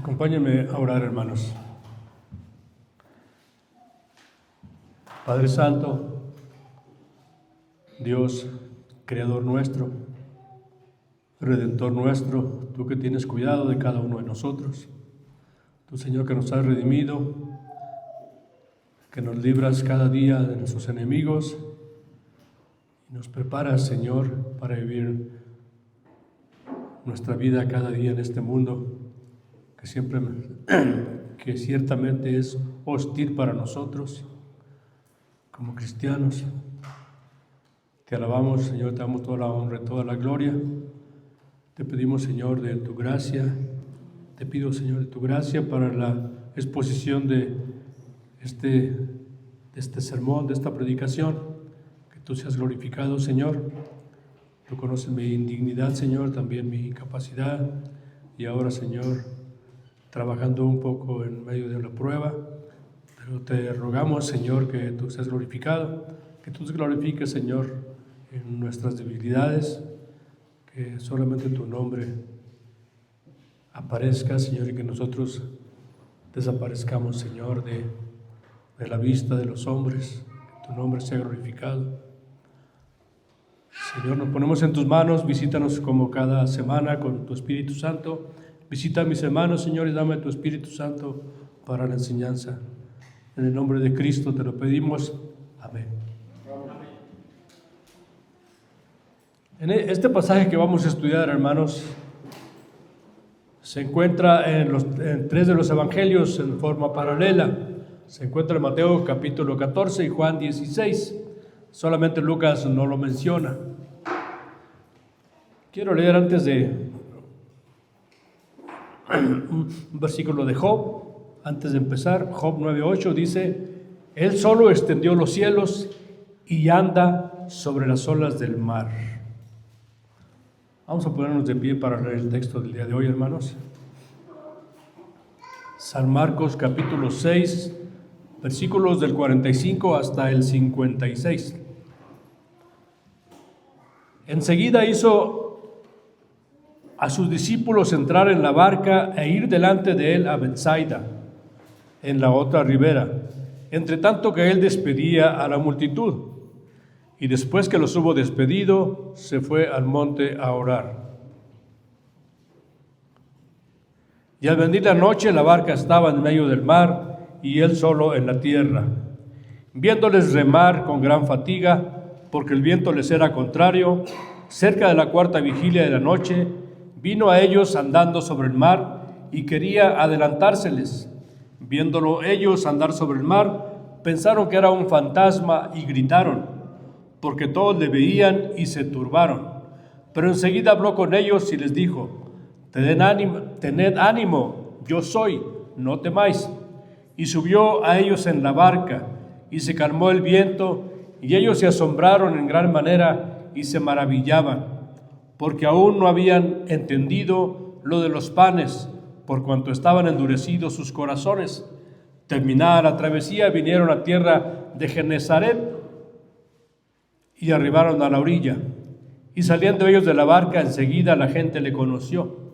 Acompáñenme a orar, hermanos. Padre Santo, Dios, Creador nuestro, Redentor nuestro, tú que tienes cuidado de cada uno de nosotros, tú, Señor, que nos has redimido, que nos libras cada día de nuestros enemigos y nos preparas, Señor, para vivir nuestra vida cada día en este mundo que ciertamente es hostil para nosotros como cristianos. Te alabamos, Señor, te damos toda la honra y toda la gloria. Te pedimos, Señor, de tu gracia. Te pido, Señor, de tu gracia para la exposición de este sermón, de esta predicación. Que tú seas glorificado, Señor. Tú conoces mi indignidad, Señor, también mi incapacidad. Y ahora, Señor, trabajando un poco en medio de la prueba, pero te rogamos, Señor, que tú seas glorificado, que tú te glorifiques, Señor, en nuestras debilidades, que solamente tu nombre aparezca, Señor, y que nosotros desaparezcamos, Señor, de la vista de los hombres, que tu nombre sea glorificado. Señor, nos ponemos en tus manos, visítanos como cada semana con tu Espíritu Santo. Visita a mis hermanos, Señor, y dame tu Espíritu Santo para la enseñanza. En el nombre de Cristo te lo pedimos. Amén. En este pasaje que vamos a estudiar, hermanos, se encuentra en tres de los evangelios en forma paralela. Se encuentra en Mateo capítulo 14 y Juan 16. Solamente Lucas no lo menciona. Quiero leer antes de un versículo de Job. Antes de empezar, Job 9:8 dice: Él solo extendió los cielos y anda sobre las olas del mar. Vamos a ponernos de pie para leer el texto del día de hoy, hermanos. San Marcos capítulo 6, versículos del 45 hasta el 56. Enseguida hizo a sus discípulos entrar en la barca e ir delante de él a Betsaida, en la otra ribera, entre tanto que él despedía a la multitud. Y después que los hubo despedido, se fue al monte a orar. Y al venir la noche, la barca estaba en medio del mar y él solo en la tierra. Viéndoles remar con gran fatiga, porque el viento les era contrario, cerca de la cuarta vigilia de la noche, vino a ellos andando sobre el mar y quería adelantárseles. Viéndolo ellos andar sobre el mar, pensaron que era un fantasma y gritaron, porque todos le veían y se turbaron. Pero enseguida habló con ellos y les dijo: tened ánimo, yo soy, no temáis. Y subió a ellos en la barca, y se calmó el viento, y ellos se asombraron en gran manera y se maravillaban, porque aún no habían entendido lo de los panes, por cuanto estaban endurecidos sus corazones. Terminada la travesía, vinieron a tierra de Genesaret y arribaron a la orilla. Y saliendo ellos de la barca, enseguida la gente le conoció.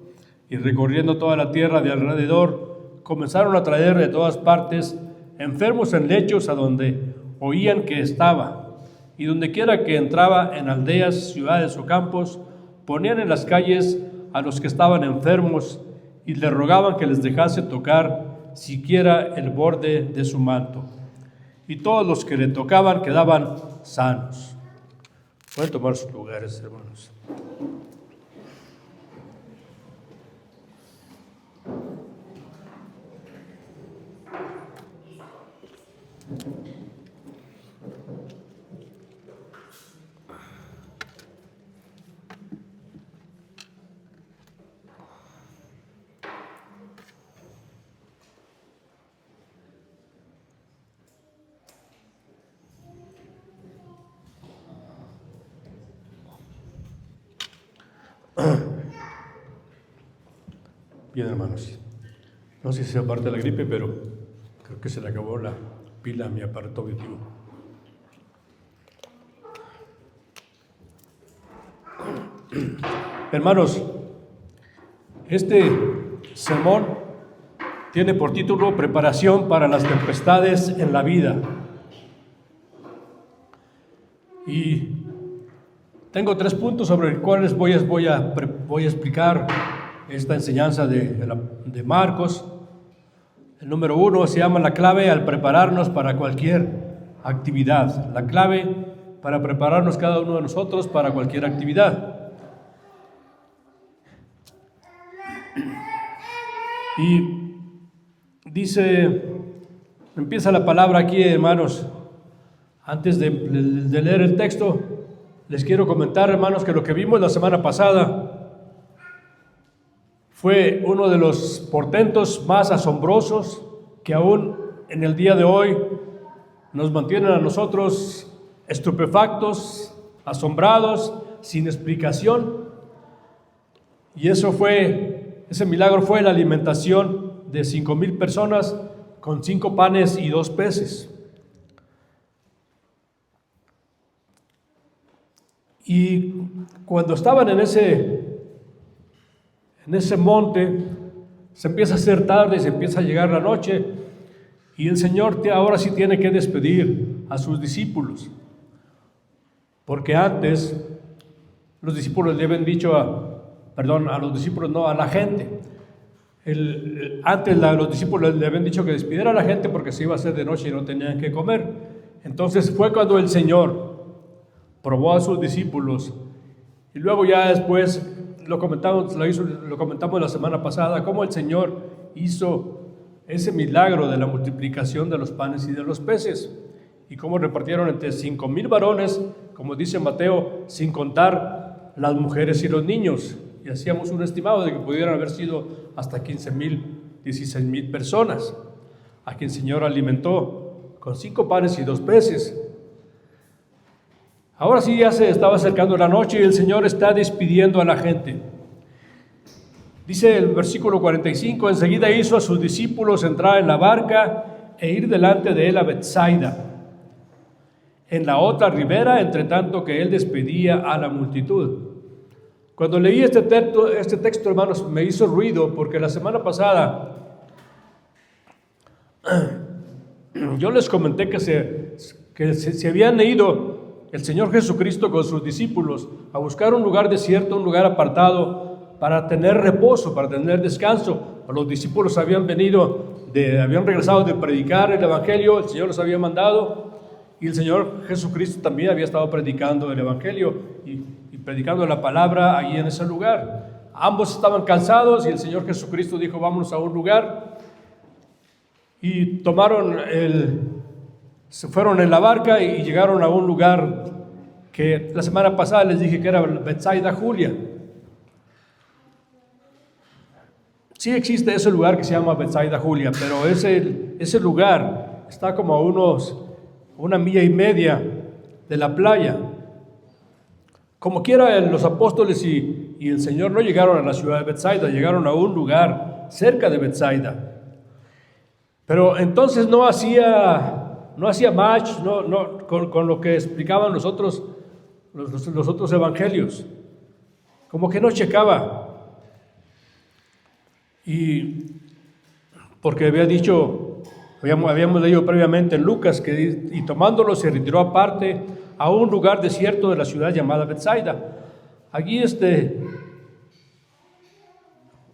Y recorriendo toda la tierra de alrededor, comenzaron a traer de todas partes enfermos en lechos a donde oían que estaba. Y donde quiera que entraba, en aldeas, ciudades o campos, ponían en las calles a los que estaban enfermos y le rogaban que les dejase tocar siquiera el borde de su manto. Y todos los que le tocaban quedaban sanos. Pueden tomar sus lugares, hermanos. Bien, hermanos, no sé si sea parte de la gripe, pero creo que se le acabó la pila a mi aparato auditivo. Hermanos, este sermón Tiene por título Preparación para las tempestades en la vida. Y tengo 3 puntos sobre los cuales voy a explicar esta enseñanza de Marcos. El número 1 se llama la clave al prepararnos para cualquier actividad. La clave para prepararnos cada uno de nosotros para cualquier actividad. Y dice, empieza la palabra aquí, hermanos. Antes de leer el texto, les quiero comentar, hermanos, que lo que vimos la semana pasada fue uno de los portentos más asombrosos que aún en el día de hoy nos mantienen a nosotros estupefactos, asombrados, sin explicación. Y ese milagro fue la alimentación de 5,000 personas con 5 panes y 2 peces. Y cuando estaban en ese monte, se empieza a hacer tarde, se empieza a llegar la noche, y el Señor ahora sí tiene que despedir a sus discípulos, porque antes los discípulos le habían dicho a la gente. Antes los discípulos le habían dicho que despidiera a la gente porque se iba a hacer de noche y no tenían que comer. Entonces fue cuando el Señor probó a sus discípulos, y luego ya después lo comentamos la semana pasada, cómo el Señor hizo ese milagro de la multiplicación de los panes y de los peces, y cómo repartieron entre 5,000 varones, como dice Mateo, sin contar las mujeres y los niños, y hacíamos un estimado de que pudieran haber sido hasta 15,000, 16,000 personas, a quien el Señor alimentó con 5 panes y 2 peces. Ahora sí ya se estaba acercando la noche y el Señor está despidiendo a la gente. Dice el versículo 45, enseguida hizo a sus discípulos entrar en la barca e ir delante de él a Betsaida, en la otra ribera, entre tanto que él despedía a la multitud. Cuando leí este texto, hermanos, me hizo ruido, porque la semana pasada yo les comenté que se habían ido el Señor Jesucristo con sus discípulos a buscar un lugar desierto, un lugar apartado para tener reposo, para tener descanso. Los discípulos habían regresado de predicar el Evangelio, el Señor los había mandado, y el Señor Jesucristo también había estado predicando el Evangelio y predicando la palabra allí en ese lugar. Ambos estaban cansados y el Señor Jesucristo dijo, vámonos a un lugar, y se fueron en la barca y llegaron a un lugar que la semana pasada les dije que era Betsaida Julia. Sí existe ese lugar que se llama Betsaida Julia, pero ese lugar está como a 1,5 millas de la playa. Como quiera, los apóstoles y el Señor no llegaron a la ciudad de Betsaida, llegaron a un lugar cerca de Betsaida. Pero entonces no hacía match con lo que explicaban los otros evangelios, como que no checaba. Y porque habíamos leído previamente en Lucas y tomándolo se retiró aparte a un lugar desierto de la ciudad llamada Betsaida. Aquí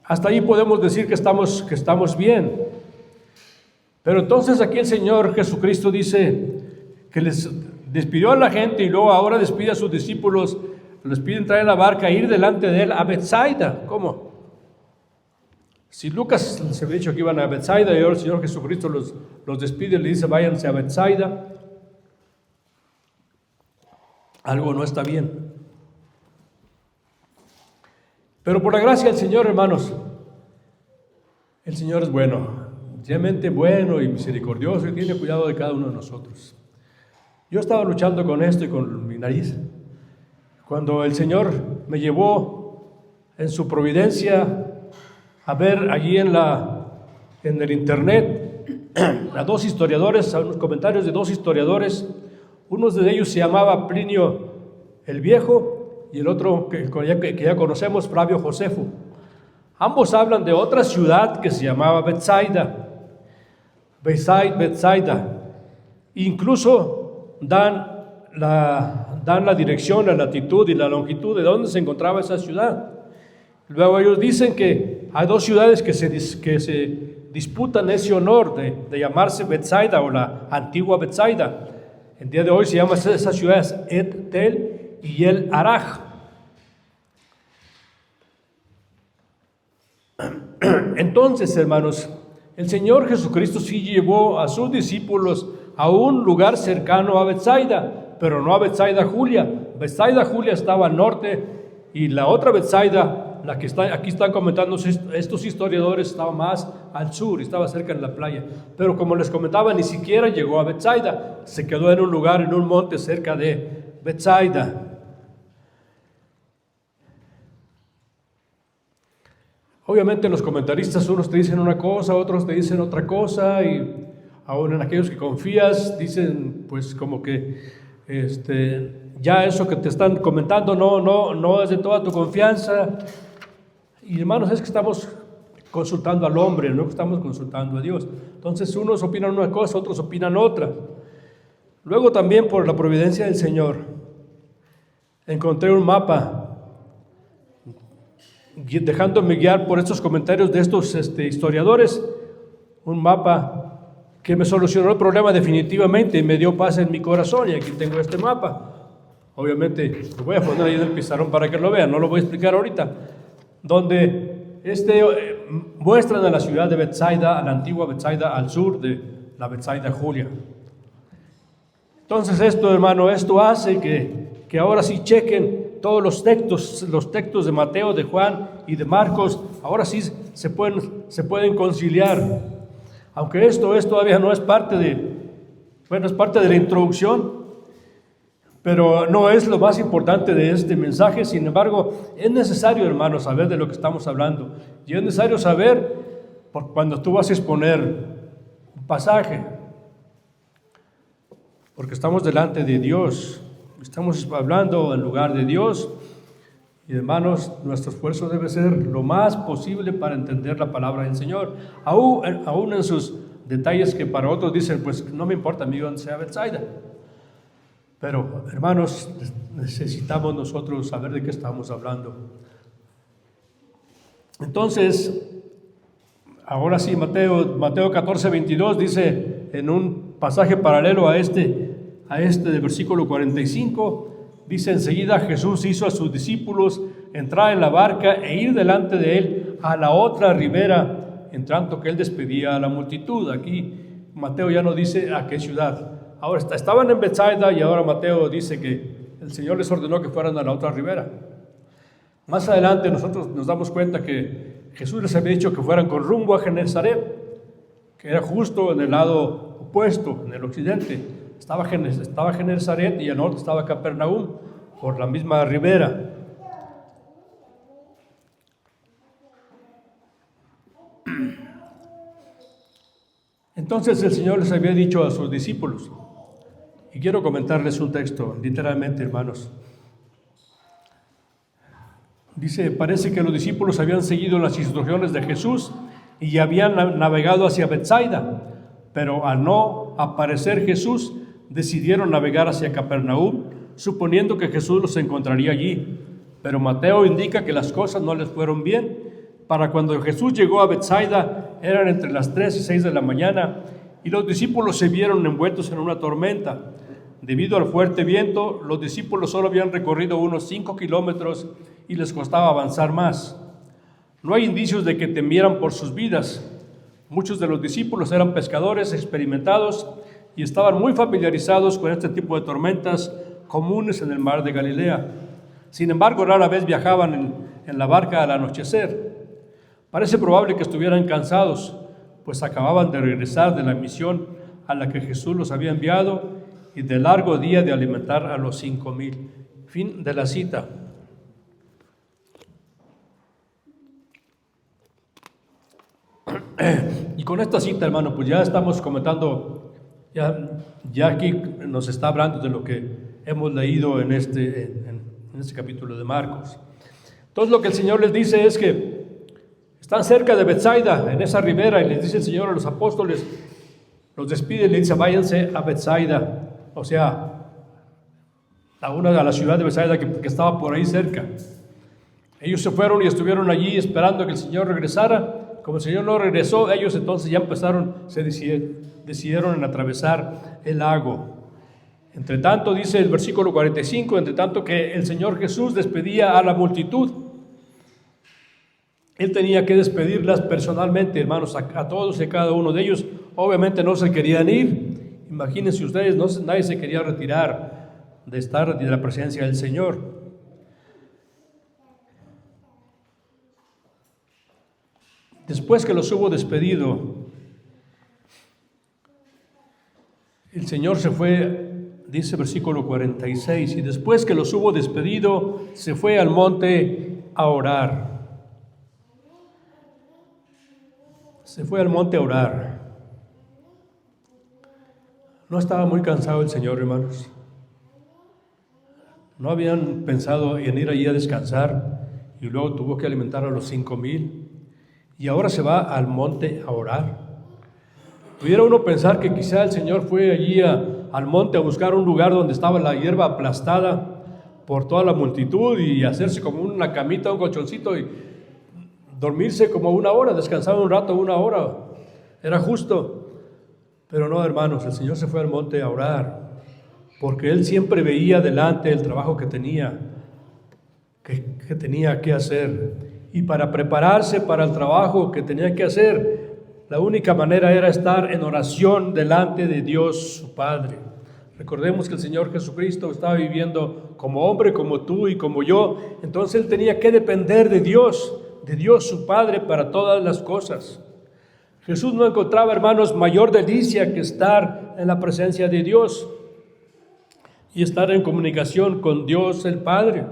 hasta ahí podemos decir que estamos bien. Pero entonces aquí el Señor Jesucristo dice que les despidió a la gente y luego ahora despide a sus discípulos, les pide entrar en la barca e ir delante de él a Betsaida. ¿Cómo? Si Lucas se había dicho que iban a Betsaida y ahora el Señor Jesucristo los despide y le dice váyanse a Betsaida, algo no está bien. Pero por la gracia del Señor, hermanos, el Señor es bueno. Realmente bueno y misericordioso, y tiene cuidado de cada uno de nosotros. Yo estaba luchando con esto y con mi nariz, cuando el Señor me llevó en su providencia a ver allí en el internet a 2 historiadores, a unos comentarios de 2 historiadores. Uno de ellos se llamaba Plinio el Viejo y el otro que ya conocemos, Flavio Josefo. Ambos hablan de otra ciudad que se llamaba Betsaida. Incluso dan la dirección, la latitud y la longitud de dónde se encontraba esa ciudad. Luego ellos dicen que hay dos ciudades que se disputan ese honor de llamarse Betsaida o la antigua Betsaida. El día de hoy se llama esas ciudades Et-Tel y El Araj. Entonces, hermanos, el Señor Jesucristo sí llevó a sus discípulos a un lugar cercano a Betsaida, pero no a Betsaida Julia. Betsaida Julia estaba al norte y la otra Betsaida, la que aquí están comentando estos historiadores, estaba más al sur, estaba cerca en la playa. Pero como les comentaba, ni siquiera llegó a Betsaida, se quedó en un lugar, en un monte cerca de Betsaida. Obviamente los comentaristas, unos te dicen una cosa, otros te dicen otra cosa, y aún en aquellos que confías dicen pues como que ya eso que te están comentando no es de toda tu confianza. Y hermanos, es que estamos consultando al hombre, no estamos consultando a Dios. Entonces unos opinan una cosa, otros opinan otra. Luego también, por la providencia del Señor, encontré un mapa, dejándome guiar por estos comentarios de estos historiadores, un mapa que me solucionó el problema definitivamente y me dio paz en mi corazón. Y aquí tengo este mapa. Obviamente lo voy a poner ahí en el pizarrón para que lo vean, no lo voy a explicar ahorita, donde muestran a la ciudad de Betsaida, a la antigua Betsaida, al sur de la Betsaida Julia. Entonces hermano, esto hace que ahora sí chequen todos los textos de Mateo, de Juan y de Marcos, ahora sí se pueden conciliar. Aunque esto todavía no es parte es parte de la introducción, pero no es lo más importante de este mensaje. Sin embargo, es necesario, hermanos, saber de lo que estamos hablando. Y es necesario saber cuando tú vas a exponer un pasaje, porque estamos delante de Dios. Estamos hablando en lugar de Dios y, hermanos, nuestro esfuerzo debe ser lo más posible para entender la palabra del Señor, aún en sus detalles que para otros dicen, pues no me importa a mí dónde sea Betsaida. Pero, hermanos, necesitamos nosotros saber de qué estamos hablando. Entonces, ahora sí, Mateo 14:22 dice en un pasaje paralelo a este del versículo 45, dice: enseguida Jesús hizo a sus discípulos entrar en la barca e ir delante de él a la otra ribera, en tanto que él despedía a la multitud. Aquí Mateo ya no dice a qué ciudad. Ahora estaban en Betsaida y ahora Mateo dice que el Señor les ordenó que fueran a la otra ribera. Más adelante nosotros nos damos cuenta que Jesús les había dicho que fueran con rumbo a Genezaret, que era justo en el lado opuesto, en el occidente. Estaba Genezaret y al norte estaba Capernaum, por la misma ribera. Entonces el Señor les había dicho a sus discípulos, y quiero comentarles un texto, literalmente, hermanos. Dice: parece que los discípulos habían seguido las instrucciones de Jesús y habían navegado hacia Betsaida, pero al no aparecer Jesús, decidieron navegar hacia Capernaum, suponiendo que Jesús los encontraría allí. Pero Mateo indica que las cosas no les fueron bien. Para cuando Jesús llegó a Betsaida, eran entre las 3 y 6 de la mañana, y los discípulos se vieron envueltos en una tormenta. Debido al fuerte viento, los discípulos solo habían recorrido unos 5 kilómetros y les costaba avanzar más. No hay indicios de que temieran por sus vidas. Muchos de los discípulos eran pescadores experimentados y estaban muy familiarizados con este tipo de tormentas comunes en el mar de Galilea. Sin embargo, rara vez viajaban en la barca al anochecer. Parece probable que estuvieran cansados, pues acababan de regresar de la misión a la que Jesús los había enviado y del largo día de alimentar a los 5,000. Fin de la cita. Y con esta cita, hermano, pues ya estamos comentando. Ya aquí nos está hablando de lo que hemos leído en este capítulo de Marcos. Entonces lo que el Señor les dice es que Están cerca de Betsaida, en esa ribera, y les dice el Señor a los apóstoles, los despide y les dice, váyanse a Betsaida, o sea, a la ciudad de Betsaida que estaba por ahí cerca. Ellos se fueron y estuvieron allí esperando que el Señor regresara. Como el Señor no regresó, ellos entonces ya decidieron en atravesar el lago. Entre tanto, dice el versículo 45, entre tanto que el Señor Jesús despedía a la multitud, Él tenía que despedirlas personalmente, hermanos, a todos y cada uno de ellos. Obviamente no se querían ir. Imagínense ustedes, nadie se quería retirar de estar de la presencia del Señor. Después que los hubo despedido, el Señor se fue, dice versículo 46, y después que los hubo despedido, se fue al monte a orar. Se fue al monte a orar. No estaba muy cansado el Señor, hermanos. No habían pensado en ir allí a descansar y luego tuvo que alimentar a los 5,000. Y ahora se va al monte a orar. Pudiera uno pensar que quizá el Señor fue allí al monte a buscar un lugar donde estaba la hierba aplastada por toda la multitud y hacerse como una camita, un colchoncito y dormirse como 1 hora, descansar un rato, 1 hora. Era justo. Pero no, hermanos, el Señor se fue al monte a orar porque Él siempre veía delante el trabajo que tenía que hacer. Y para prepararse para el trabajo que tenía que hacer, la única manera era estar en oración delante de Dios su Padre. Recordemos que el Señor Jesucristo estaba viviendo como hombre, como tú y como yo. Entonces Él tenía que depender de Dios su Padre para todas las cosas. Jesús no encontraba, hermanos, mayor delicia que estar en la presencia de Dios y estar en comunicación con Dios el Padre.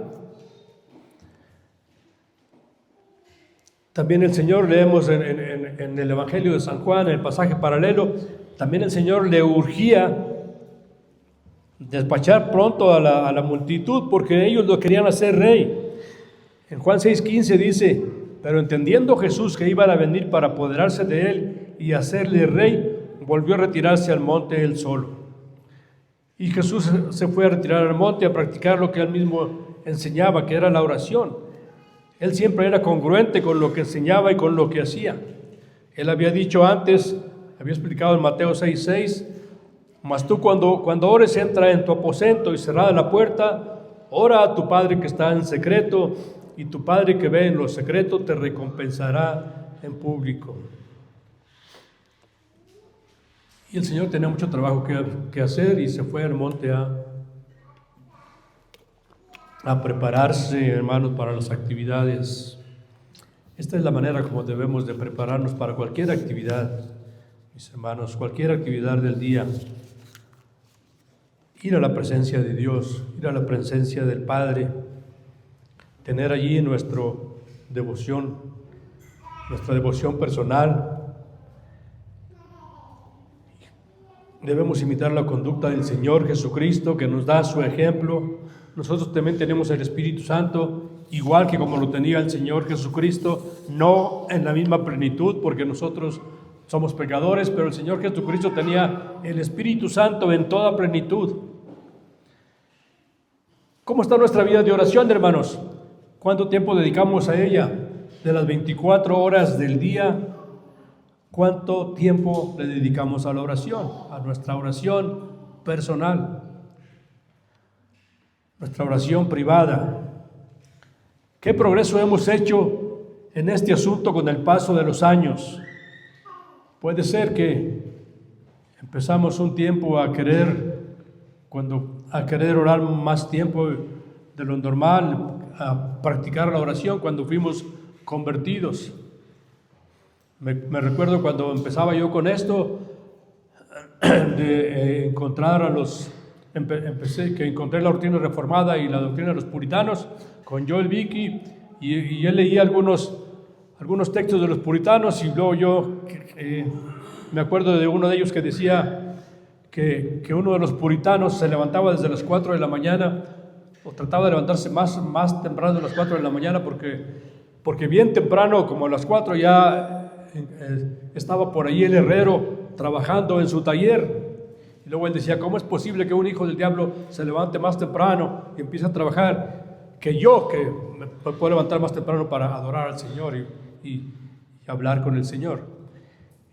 También el Señor, leemos en el Evangelio de San Juan, en el pasaje paralelo, también el Señor le urgía despachar pronto a la multitud porque ellos lo querían hacer rey. En Juan 6:15 dice, pero entendiendo Jesús que iban a venir para apoderarse de él y hacerle rey, volvió a retirarse al monte él solo. Y Jesús se fue a retirar al monte a practicar lo que él mismo enseñaba, que era la oración. Él siempre era congruente con lo que enseñaba y con lo que hacía. Él había dicho antes, había explicado en Mateo 6:6, mas tú cuando ores, entra en tu aposento y cerrada la puerta, ora a tu Padre que está en secreto, y tu Padre que ve en lo secreto te recompensará en público. Y el Señor tenía mucho trabajo que hacer y se fue al monte a prepararse, hermanos, para las actividades. Esta es la manera como debemos de prepararnos para cualquier actividad, mis hermanos, cualquier actividad del día. Ir a la presencia de Dios, ir a la presencia del Padre, tener allí nuestra devoción personal. Debemos imitar la conducta del Señor Jesucristo, que nos da su ejemplo. Nosotros también tenemos el Espíritu Santo, igual que como lo tenía el Señor Jesucristo, no en la misma plenitud, porque nosotros somos pecadores, pero el Señor Jesucristo tenía el Espíritu Santo en toda plenitud. ¿Cómo está nuestra vida de oración, hermanos? ¿Cuánto tiempo dedicamos a ella? De las 24 horas del día, ¿cuánto tiempo le dedicamos a la oración? A nuestra oración personal, nuestra oración privada. ¿Qué progreso hemos hecho en este asunto con el paso de los años? Puede ser que empezamos un tiempo a querer orar más tiempo de lo normal, a practicar la oración cuando fuimos convertidos. Me recuerdo cuando empezaba yo con esto, de encontrar encontré la doctrina reformada y la doctrina de los puritanos con Joel Vicky, y él leía algunos textos de los puritanos, y luego yo me acuerdo de uno de ellos que decía que uno de los puritanos se levantaba desde las 4 de la mañana, o trataba de levantarse más temprano de las 4 de la mañana, porque porque bien temprano, como a las 4 ya estaba por ahí el herrero trabajando en su taller. Y luego él decía, ¿cómo es posible que un hijo del diablo se levante más temprano y empiece a trabajar que yo, que me puedo levantar más temprano para adorar al Señor y hablar con el Señor?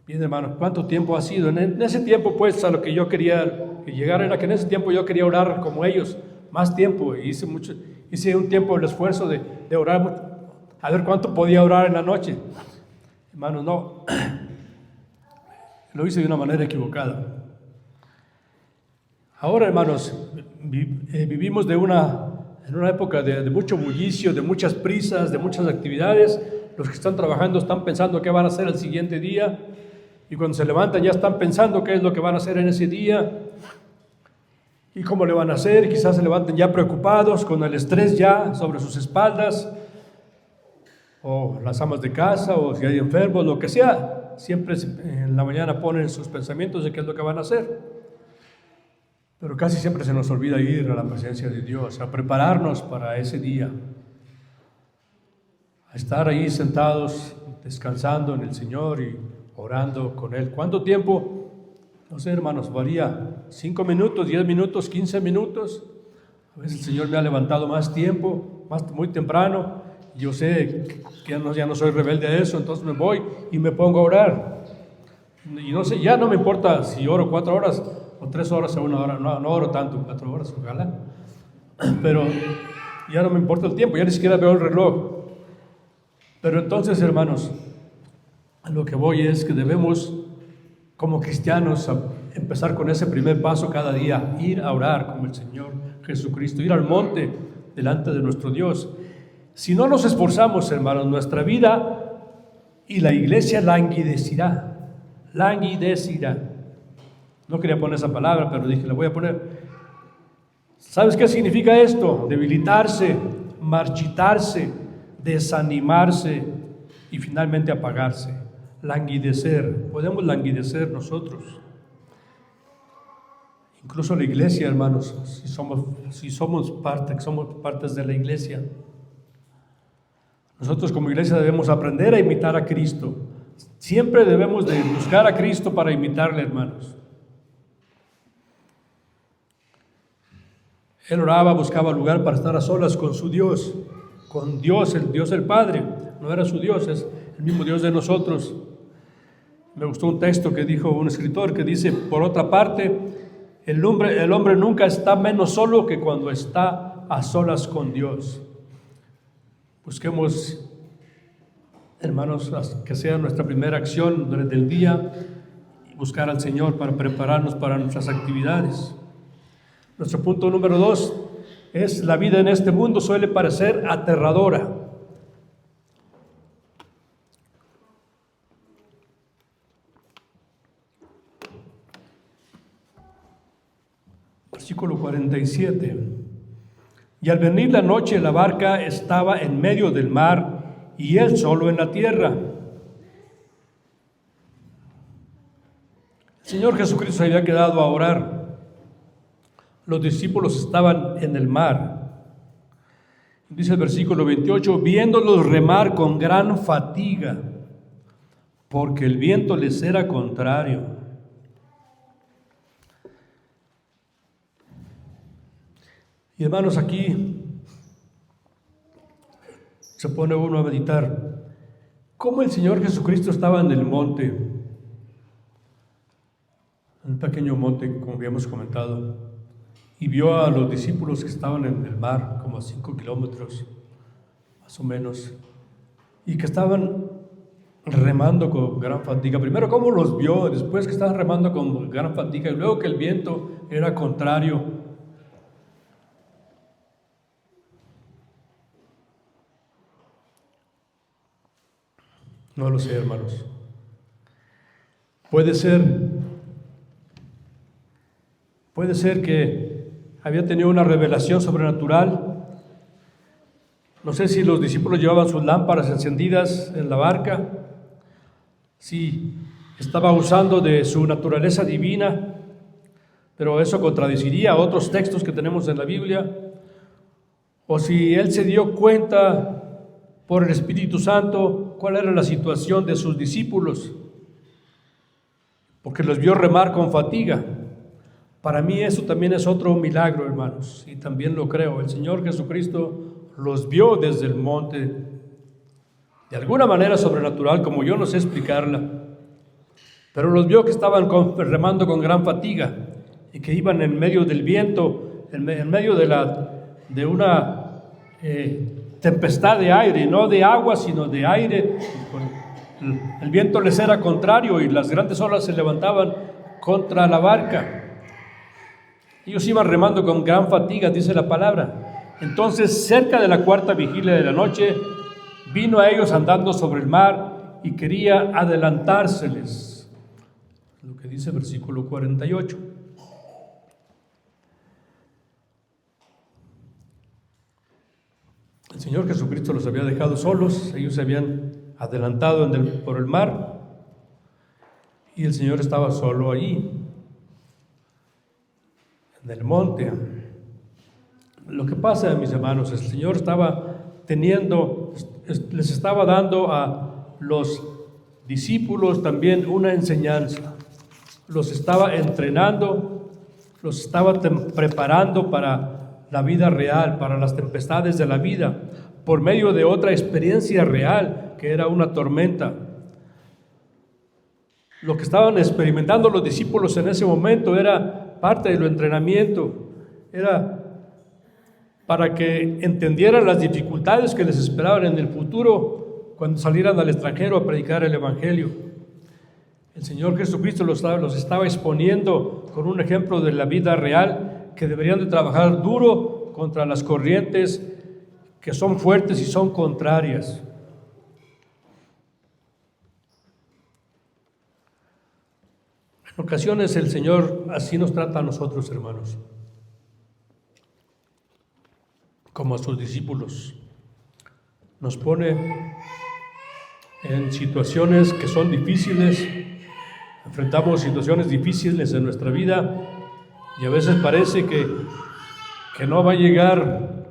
Bien, hermanos, ¿cuánto tiempo ha sido? En ese tiempo, pues, a lo que yo quería que llegara era que en ese tiempo yo quería orar como ellos, más tiempo. Y hice un tiempo el esfuerzo de orar mucho, a ver cuánto podía orar en la noche. Hermanos, no, lo hice de una manera equivocada. Ahora, hermanos, vivimos en una época de mucho bullicio, de muchas prisas, de muchas actividades. Los que están trabajando están pensando qué van a hacer el siguiente día, y cuando se levantan ya están pensando qué es lo que van a hacer en ese día y cómo le van a hacer. Quizás se levanten ya preocupados, con el estrés ya sobre sus espaldas, o las amas de casa, o si hay enfermos, lo que sea. Siempre en la mañana ponen sus pensamientos de qué es lo que van a hacer. Pero casi siempre se nos olvida ir a la presencia de Dios, a prepararnos para ese día, a estar ahí sentados, descansando en el Señor y orando con Él. ¿Cuánto tiempo? No sé, hermanos, varía. 5 minutos, 10 minutos, 15 minutos. A veces el Señor me ha levantado más tiempo, muy temprano. Yo sé que ya no soy rebelde a eso, entonces me voy y me pongo a orar. Y no sé, ya no me importa si oro 4 horas o 3 horas o 1 hora, no oro tanto, 4 horas, ojalá, pero ya no me importa el tiempo, ya ni siquiera veo el reloj. Pero entonces, hermanos, a lo que voy es que debemos, como cristianos, empezar con ese primer paso cada día, ir a orar como el Señor Jesucristo, ir al monte delante de nuestro Dios. Si no nos esforzamos, hermanos, nuestra vida y la iglesia languidecerá. No quería poner esa palabra, pero dije, la voy a poner. ¿Sabes qué significa esto? Debilitarse, marchitarse, desanimarse y finalmente apagarse. Languidecer. Podemos languidecer nosotros. Incluso la iglesia, hermanos, si somos partes de la iglesia. Nosotros como iglesia debemos aprender a imitar a Cristo. Siempre debemos de buscar a Cristo para imitarle, hermanos. Él oraba, buscaba lugar para estar a solas con su Dios, con Dios el Padre. No era su Dios, es el mismo Dios de nosotros. Me gustó un texto que dijo un escritor que dice, por otra parte, el hombre nunca está menos solo que cuando está a solas con Dios. Busquemos, hermanos, que sea nuestra primera acción durante el día, buscar al Señor para prepararnos para nuestras actividades. Nuestro punto número 2 es: la vida en este mundo suele parecer aterradora. Versículo 47. Y al venir la noche, la barca estaba en medio del mar y él solo en la tierra. El Señor Jesucristo se había quedado a orar. Los discípulos estaban en el mar. Dice el versículo 28, viéndolos remar con gran fatiga, porque el viento les era contrario. Y hermanos, aquí se pone uno a meditar cómo el Señor Jesucristo estaba en el monte, en un pequeño monte, como habíamos comentado, y vio a los discípulos que estaban en el mar, como a 5 kilómetros, más o menos, y que estaban remando con gran fatiga. Primero, cómo los vio, después que estaban remando con gran fatiga, y luego que el viento era contrario. No lo sé, hermanos. Puede ser que había tenido una revelación sobrenatural. No sé si los discípulos llevaban sus lámparas encendidas en la barca, si estaba usando de su naturaleza divina, pero eso contradeciría a otros textos que tenemos en la Biblia, o si él se dio cuenta por el Espíritu Santo cuál era la situación de sus discípulos, porque los vio remar con fatiga. Para mí eso también es otro milagro, hermanos, y también lo creo. El Señor Jesucristo los vio desde el monte, de alguna manera sobrenatural, como yo no sé explicarla, pero los vio que estaban remando con gran fatiga y que iban en medio del viento, en medio de una tempestad de aire, no de agua, sino de aire. El viento les era contrario y las grandes olas se levantaban contra la barca. Ellos iban remando con gran fatiga, dice la palabra. Entonces, cerca de la cuarta vigilia de la noche, vino a ellos andando sobre el mar y quería adelantárseles. Lo que dice el versículo 48. El Señor Jesucristo los había dejado solos, ellos se habían adelantado por el mar y el Señor estaba solo allí, en el monte. Lo que pasa, mis hermanos, el Señor les estaba dando a los discípulos también una enseñanza, los estaba entrenando, los estaba preparando para la vida real, para las tempestades de la vida, por medio de otra experiencia real, que era una tormenta. Lo que estaban experimentando los discípulos en ese momento era parte del entrenamiento, era para que entendieran las dificultades que les esperaban en el futuro cuando salieran al extranjero a predicar el Evangelio. El Señor Jesucristo los estaba exponiendo con un ejemplo de la vida real, que deberían de trabajar duro contra las corrientes que son fuertes y son contrarias. En ocasiones el Señor así nos trata a nosotros, hermanos, como a sus discípulos. Nos pone en situaciones que son difíciles, enfrentamos situaciones difíciles en nuestra vida y a veces parece que no va a llegar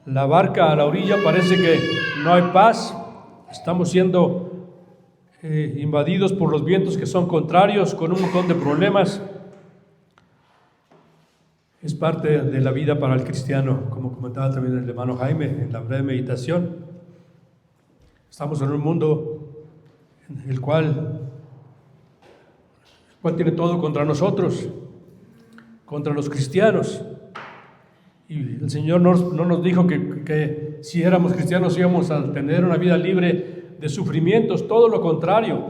la barca a la orilla, parece que no hay paz, estamos siendo invadidos por los vientos que son contrarios, con un montón de problemas. Es parte de la vida para el cristiano, como comentaba también el hermano Jaime en la breve meditación. Estamos en un mundo en el cual tiene todo contra nosotros, contra los cristianos. Y el Señor no nos dijo que si éramos cristianos íbamos a tener una vida libre de sufrimientos, todo lo contrario.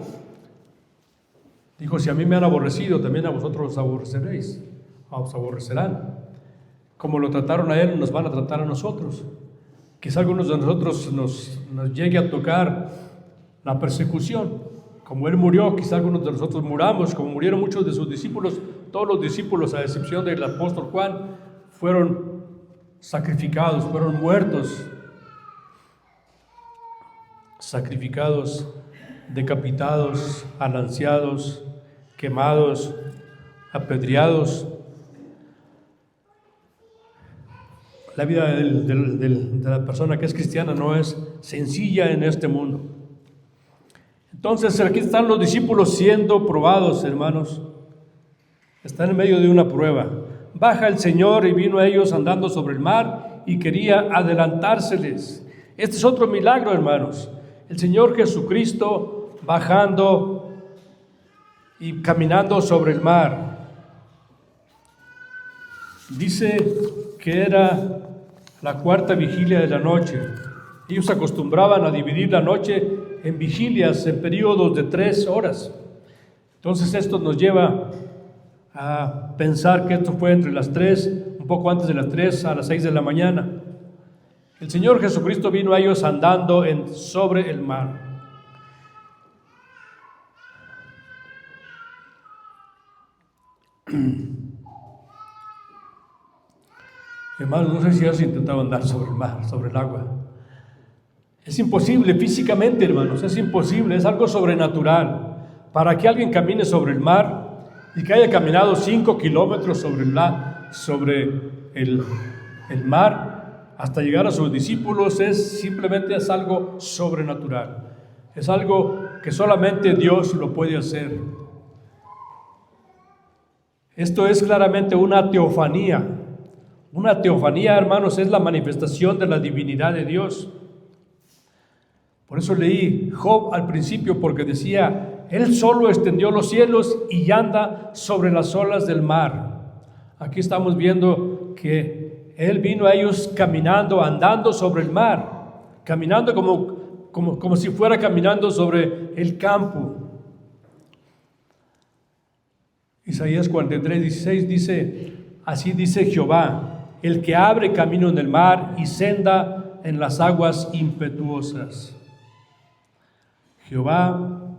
Dijo, si a mí me han aborrecido, también a vosotros os aborreceréis, os aborrecerán. Como lo trataron a Él, nos van a tratar a nosotros. Quizá algunos de nosotros nos llegue a tocar la persecución. Como Él murió, quizá algunos de nosotros muramos, como murieron muchos de sus discípulos. Todos los discípulos, a excepción del apóstol Juan, fueron sacrificados, fueron muertos, sacrificados, decapitados, alanceados, quemados, apedreados. La vida de la persona que es cristiana no es sencilla en este mundo. Entonces aquí están los discípulos siendo probados, hermanos. Están en medio de una prueba. Baja el Señor y vino a ellos andando sobre el mar y quería adelantárseles. Este es otro milagro, hermanos. El Señor Jesucristo bajando y caminando sobre el mar. Dice que era la cuarta vigilia de la noche. Ellos acostumbraban a dividir la noche en vigilias, en periodos de 3 horas. Entonces esto nos lleva a pensar que esto fue entre las 3, un poco antes de las 3 a las 6 de la mañana. El Señor Jesucristo vino a ellos andando sobre el mar. Hermanos, no sé si has intentado andar sobre el mar, sobre el agua. Es imposible físicamente, hermanos, es imposible, es algo sobrenatural. Para que alguien camine sobre el mar y que haya caminado 5 kilómetros sobre el mar, hasta llegar a sus discípulos simplemente es algo sobrenatural. Es algo que solamente Dios lo puede hacer. Esto es claramente una teofanía. Una teofanía, hermanos, es la manifestación de la divinidad de Dios. Por eso leí Job al principio, porque decía, Él solo extendió los cielos y anda sobre las olas del mar. Aquí estamos viendo que Él vino a ellos caminando, andando sobre el mar, caminando como si fuera caminando sobre el campo. Isaías 43:16 dice, así dice Jehová, el que abre camino en el mar y senda en las aguas impetuosas. Jehová,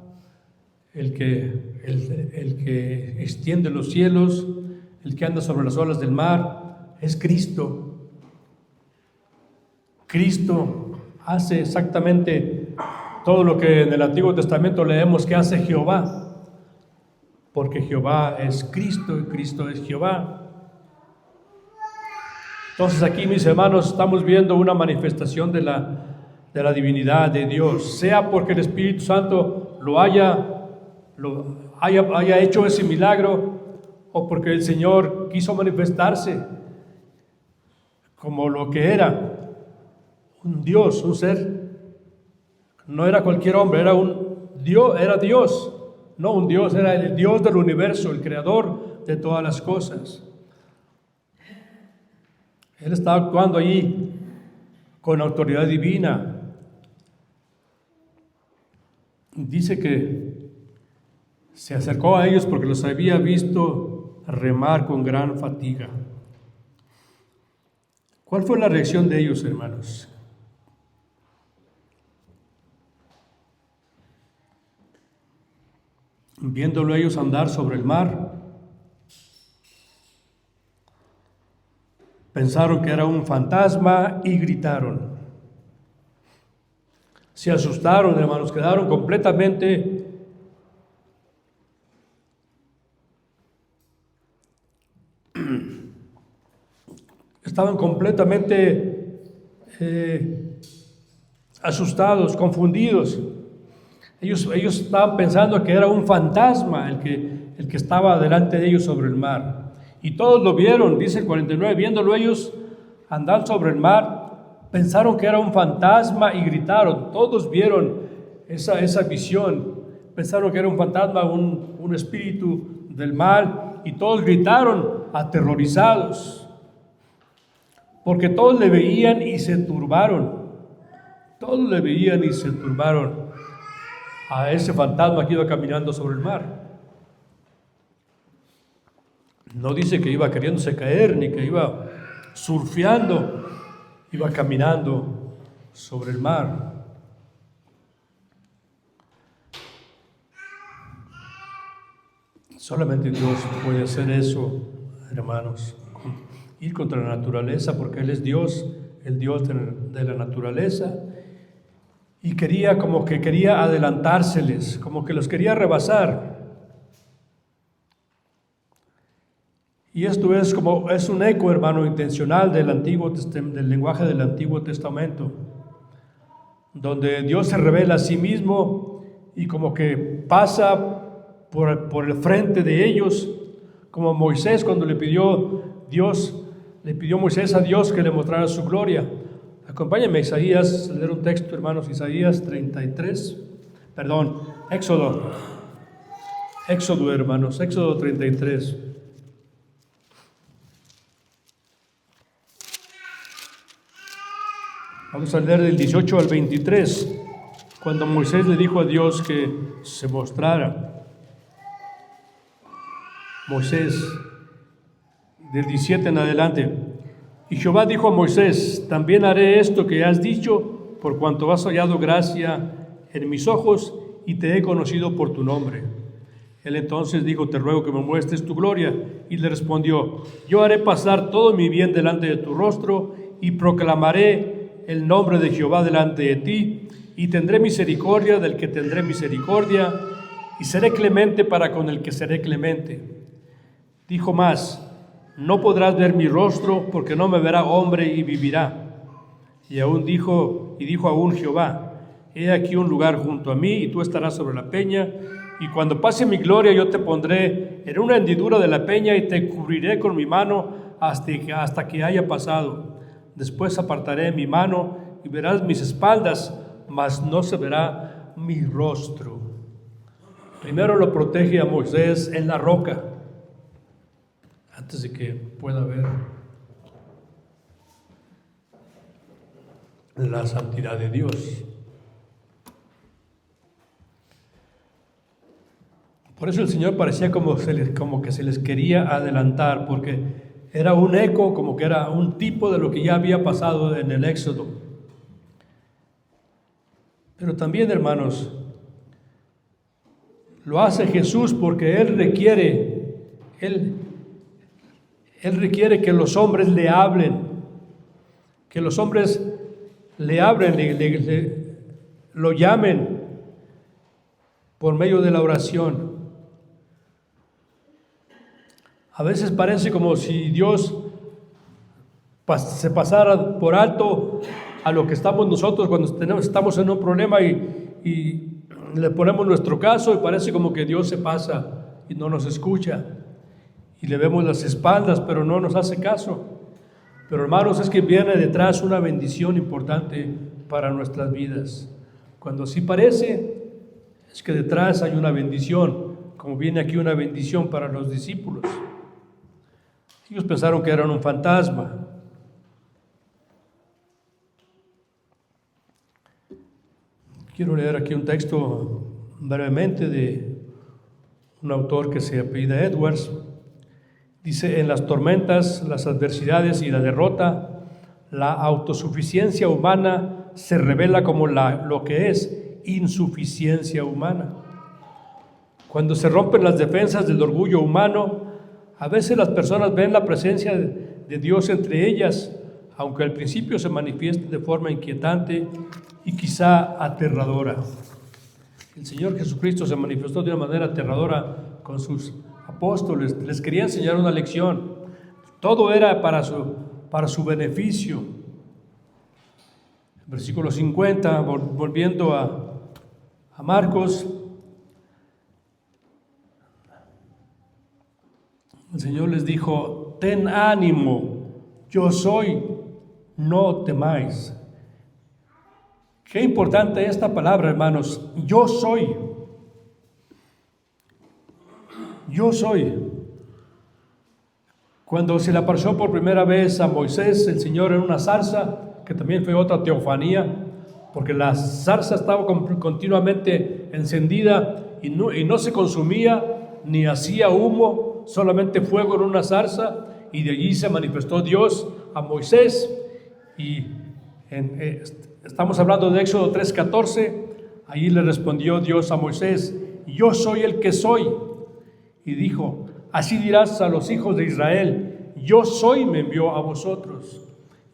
el que extiende los cielos, el que anda sobre las olas del mar, es Cristo. Cristo hace exactamente todo lo que en el Antiguo Testamento leemos que hace Jehová, porque Jehová es Cristo y Cristo es Jehová. Entonces aquí, mis hermanos, estamos viendo una manifestación de la divinidad de Dios, sea porque el Espíritu Santo haya hecho ese milagro, o porque el Señor quiso manifestarse como lo que era, un Dios, un ser. No era cualquier hombre, era Dios, no un Dios, era el Dios del universo, el creador de todas las cosas. Él estaba actuando allí con autoridad divina. Dice que se acercó a ellos porque los había visto remar con gran fatiga. ¿Cuál fue la reacción de ellos, hermanos? Viéndolo ellos andar sobre el mar, pensaron que era un fantasma y gritaron. Se asustaron, hermanos, quedaron completamente estaban completamente asustados, confundidos. Ellos estaban pensando que era un fantasma el que estaba delante de ellos sobre el mar. Y todos lo vieron, dice el 49, viéndolo ellos andar sobre el mar, pensaron que era un fantasma y gritaron. Todos vieron esa visión, pensaron que era un fantasma, un espíritu del mal, y todos gritaron aterrorizados, porque todos le veían y se turbaron. Todos le veían y se turbaron a ese fantasma que iba caminando sobre el mar. No dice que iba queriéndose caer, ni que iba surfeando, iba caminando sobre el mar. Solamente Dios puede hacer eso, hermanos, ir contra la naturaleza, porque Él es Dios, el Dios de la naturaleza, y quería adelantárseles, como que los quería rebasar. Y esto es un eco, hermano, intencional del lenguaje del Antiguo Testamento, donde Dios se revela a sí mismo y como que pasa por el frente de ellos, como Moisés cuando le pidió Moisés a Dios que le mostrara su gloria. Acompáñenme a Isaías, a leer un texto, hermanos, Éxodo, hermanos, Éxodo 33. Vamos a leer del 18 al 23, cuando Moisés le dijo a Dios que se mostrara. Moisés, del 17 en adelante. Y Jehová dijo a Moisés, también haré esto que has dicho, por cuanto has hallado gracia en mis ojos y te he conocido por tu nombre. Él entonces dijo, te ruego que me muestres tu gloria. Y le respondió, yo haré pasar todo mi bien delante de tu rostro y proclamaré el nombre de Jehová delante de ti, y tendré misericordia del que tendré misericordia, y seré clemente para con el que seré clemente. Dijo más, no podrás ver mi rostro, porque no me verá hombre y vivirá. Y dijo aún Jehová: he aquí un lugar junto a mí, y tú estarás sobre la peña, y cuando pase mi gloria yo te pondré en una hendidura de la peña y te cubriré con mi mano hasta que haya pasado. Después apartaré mi mano y verás mis espaldas, mas no se verá mi rostro. Primero lo protege a Moisés en la roca, antes de que pueda ver la santidad de Dios. Por eso el Señor parecía como que se les quería adelantar, porque era un eco, como que era un tipo de lo que ya había pasado en el Éxodo. Pero también, hermanos, lo hace Jesús porque Él requiere que los hombres le hablen, que los hombres le hablen, lo llamen por medio de la oración. A veces parece como si Dios se pasara por alto a lo que estamos nosotros cuando estamos en un problema y le ponemos nuestro caso, y parece como que Dios se pasa y no nos escucha, y le vemos las espaldas pero no nos hace caso. Pero hermanos, es que viene detrás una bendición importante para nuestras vidas. Cuando así parece, es que detrás hay una bendición, como viene aquí una bendición para los discípulos. Ellos pensaron que eran un fantasma. Quiero leer aquí un texto brevemente de un autor que se apellida Edwards. Dice: en las tormentas, las adversidades y la derrota, la autosuficiencia humana se revela como lo que es insuficiencia humana. Cuando se rompen las defensas del orgullo humano, a veces las personas ven la presencia de Dios entre ellas, aunque al principio se manifieste de forma inquietante y quizá aterradora. El Señor Jesucristo se manifestó de una manera aterradora con sus apóstoles, les quería enseñar una lección. Todo era para su beneficio. Versículo 50, volviendo a Marcos, el Señor les dijo: ten ánimo, yo soy, no temáis. Qué importante esta palabra, hermanos. Yo soy. Yo soy. Cuando se le apareció por primera vez a Moisés, el Señor en una zarza, que también fue otra teofanía, porque la zarza estaba continuamente encendida y no se consumía ni hacía humo, solamente fuego en una zarza, y de allí se manifestó Dios a Moisés. Y estamos hablando de Éxodo 3:14, allí le respondió Dios a Moisés: yo soy el que soy. Y dijo: así dirás a los hijos de Israel: yo soy me envió a vosotros.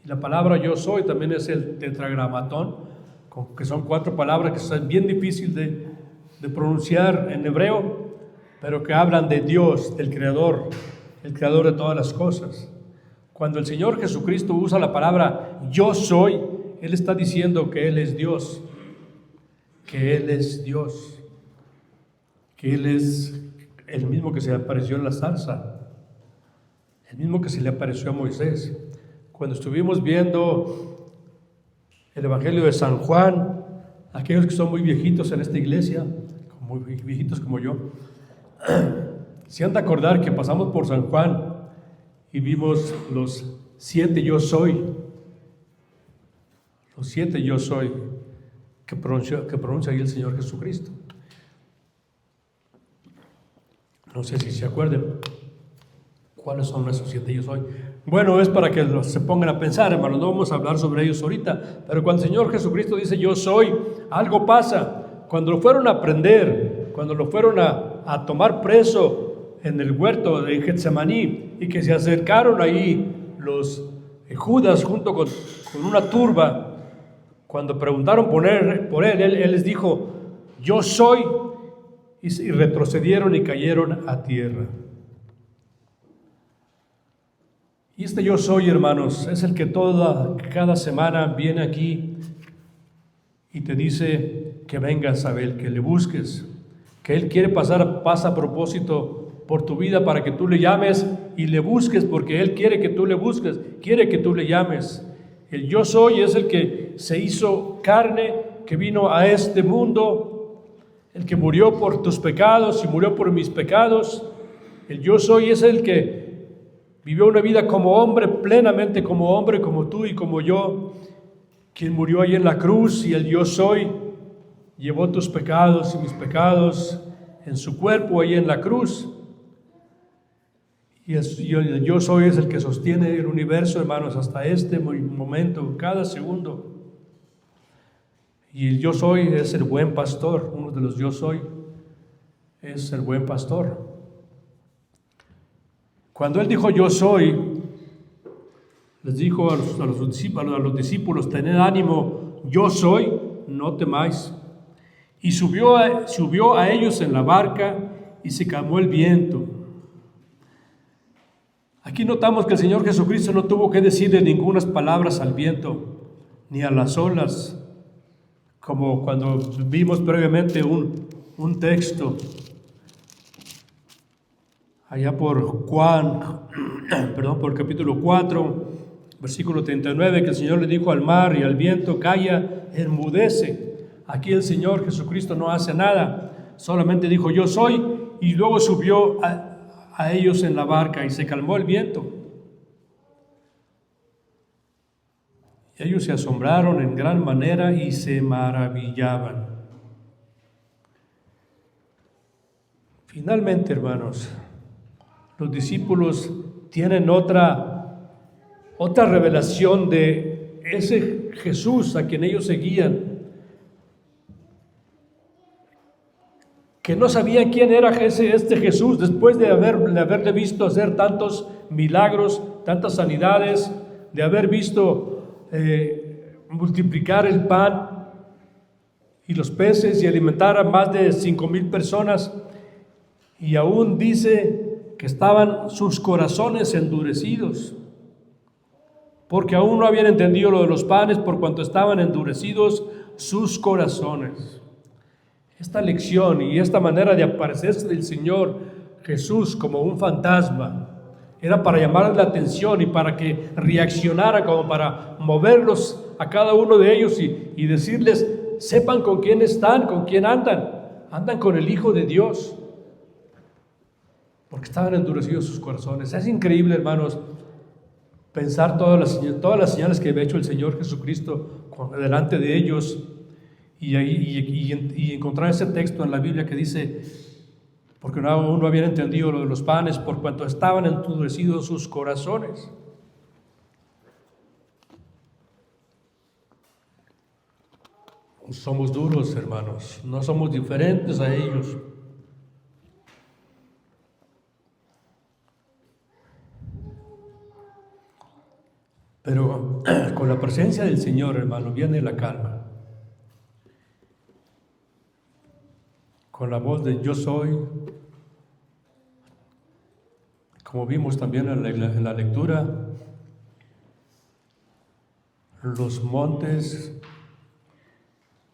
Y la palabra yo soy también es el tetragramatón, que son 4 palabras que son bien difíciles de pronunciar en hebreo, pero que hablan de Dios, del Creador, el Creador de todas las cosas. Cuando el Señor Jesucristo usa la palabra yo soy, Él está diciendo que Él es Dios, que Él es Dios, que Él es el mismo que se le apareció en la zarza, el mismo que se le apareció a Moisés. Cuando estuvimos viendo el Evangelio de San Juan, aquellos que son muy viejitos en esta iglesia, muy viejitos como yo, se han de acordar que pasamos por San Juan y vimos los 7 yo soy, los 7 yo soy que pronuncia ahí el Señor Jesucristo. No sé si se acuerdan cuáles son esos 7 yo soy. Bueno, es para que se pongan a pensar, hermanos. No vamos a hablar sobre ellos ahorita, pero cuando el Señor Jesucristo dice yo soy, algo pasa. Cuando lo fueron a prender, cuando lo fueron a tomar preso en el huerto de Getsemaní, y que se acercaron ahí los Judas junto con una turba, cuando preguntaron por él, él les dijo yo soy, y retrocedieron y cayeron a tierra. Y este yo soy, hermanos, es el que cada semana viene aquí y te dice que vengas a Él, que le busques, que Él quiere pasa a propósito por tu vida para que tú le llames y le busques, porque Él quiere que tú le busques, quiere que tú le llames. El yo soy es el que se hizo carne, que vino a este mundo, el que murió por tus pecados y murió por mis pecados. El yo soy es el que vivió una vida como hombre, plenamente como hombre, como tú y como yo, quien murió ahí en la cruz, y el yo soy llevó tus pecados y mis pecados en su cuerpo ahí en la cruz. Y el yo soy es el que sostiene el universo, hermanos, hasta este momento, cada segundo. Y el yo soy es el buen pastor, uno de los yo soy es el buen pastor. Cuando Él dijo yo soy, les dijo a los discípulos, tened ánimo, yo soy, no temáis. Y subió a ellos en la barca y se calmó el viento. Aquí notamos que el Señor Jesucristo no tuvo que decirle ninguna palabras al viento, ni a las olas, como cuando vimos previamente un texto allá por por el capítulo 4, versículo 39, que el Señor le dijo al mar y al viento, calla, enmudece. Aquí el Señor Jesucristo no hace nada, solamente dijo yo soy, y luego subió a ellos en la barca y se calmó el viento. Y ellos se asombraron en gran manera y se maravillaban. Finalmente, hermanos, los discípulos tienen otra revelación de ese Jesús a quien ellos seguían, que no sabían quién era este Jesús después de haberle visto hacer tantos milagros, tantas sanidades, de haber visto multiplicar el pan y los peces y alimentar a más de 5,000 personas. Y aún dice que estaban sus corazones endurecidos, porque aún no habían entendido lo de los panes, por cuanto estaban endurecidos sus corazones. Esta lección y esta manera de aparecerse del Señor Jesús como un fantasma era para llamar la atención y para que reaccionara, como para moverlos a cada uno de ellos y decirles, sepan con quién están, con quién andan con el Hijo de Dios, porque estaban endurecidos sus corazones. Es increíble, hermanos, pensar todas las señales que había hecho el Señor Jesucristo delante de ellos y encontrar ese texto en la Biblia que dice, porque aún no habían entendido lo de los panes, por cuanto estaban endurecidos sus corazones. Somos duros, hermanos, no somos diferentes a ellos. Pero con la presencia del Señor, hermano, viene la calma. Con la voz de yo soy, como vimos también en la lectura, los montes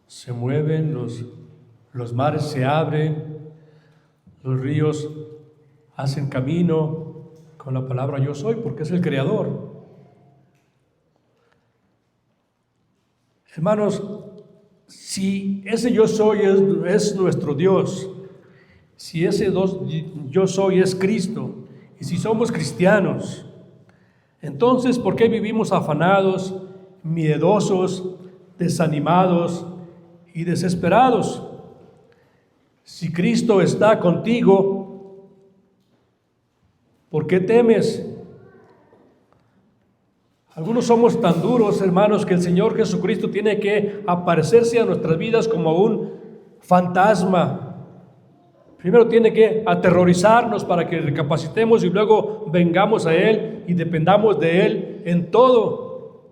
se mueven, los mares se abren, los ríos hacen camino con la palabra yo soy, porque es el Creador. Hermanos, si ese yo soy es nuestro Dios, si ese yo soy es Cristo, y si somos cristianos, entonces ¿por qué vivimos afanados, miedosos, desanimados y desesperados? Si Cristo está contigo, ¿por qué temes? Algunos somos tan duros, hermanos, que el Señor Jesucristo tiene que aparecerse a nuestras vidas como un fantasma. Primero tiene que aterrorizarnos para que recapacitemos y luego vengamos a Él y dependamos de Él en todo.